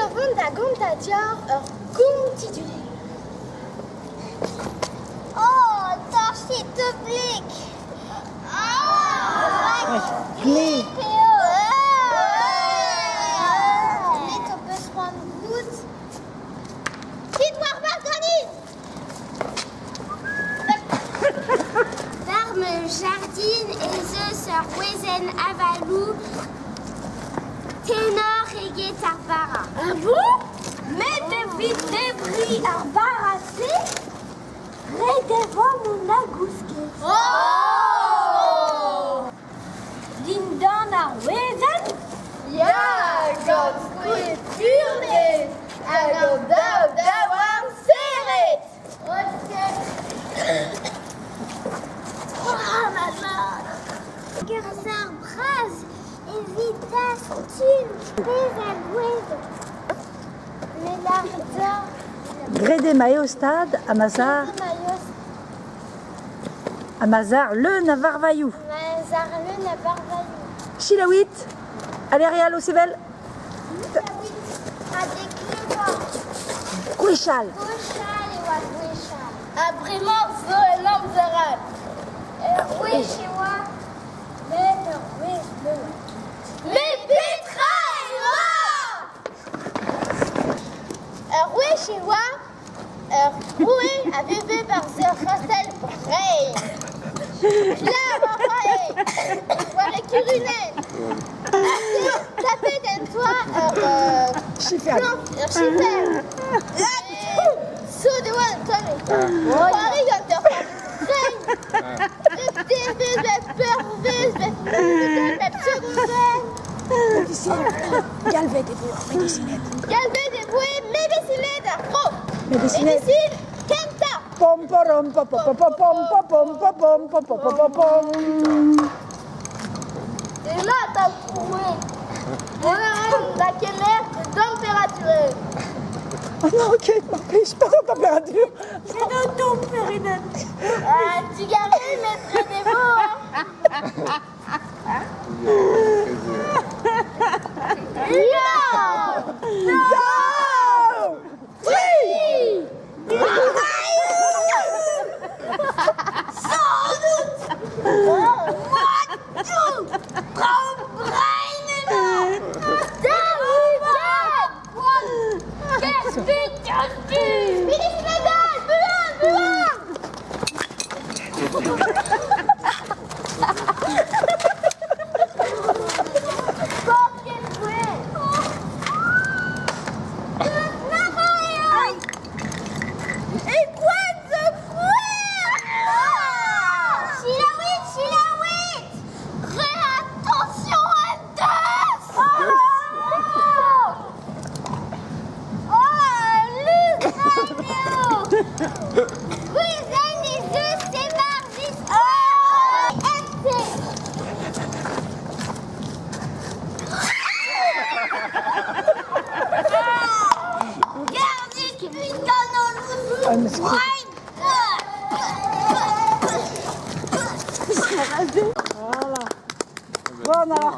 enfants d'Agontadia, Contidulé. Oh, Torchitoblique. Clé. Jardine et ze sur Wezen Avalou, ténor et guitarbara. Ah bon? Mais depuis débris arbaracé, redevant mon agouske. Oh! Lindan à Wezen? Ja, ganz gut führt, also dauer seret. Gerzar braz evitas tin pezagouez. Melarda. Grédé Maillostad, Amazar le Navarvaillou. Mazar le Navarvaillou. Chilawit, Alérial au Cébel. Kouichal. Kouchal et Wakouichal. Après-moi, zo et Namzarat. Oui, chez moi. Mais Petra et moi! Oui, chez moi. Oui, avez-vous par ce Rastel Brey. Là, Brey. Voilà, Curinen. Tapez d'un toit, Schiffer. Schiffer. Sous de one, Tommy. Paris, Gunter. Galvé des boueurs, médicinette. Galvé des bouées, médicinette. Pro. Médicinette. Médicine, Kenta. Pom porom pom pom pom pom pom pom pom pom pom pom pom pom. Et là, t'as trouvé. La quelle température. Oh non, ok, m'empêche pas de température. C'est de tout, Périnette. Tu gardes mes traits des mots. No! Oui! Sans doute. Voilà. Bon alors.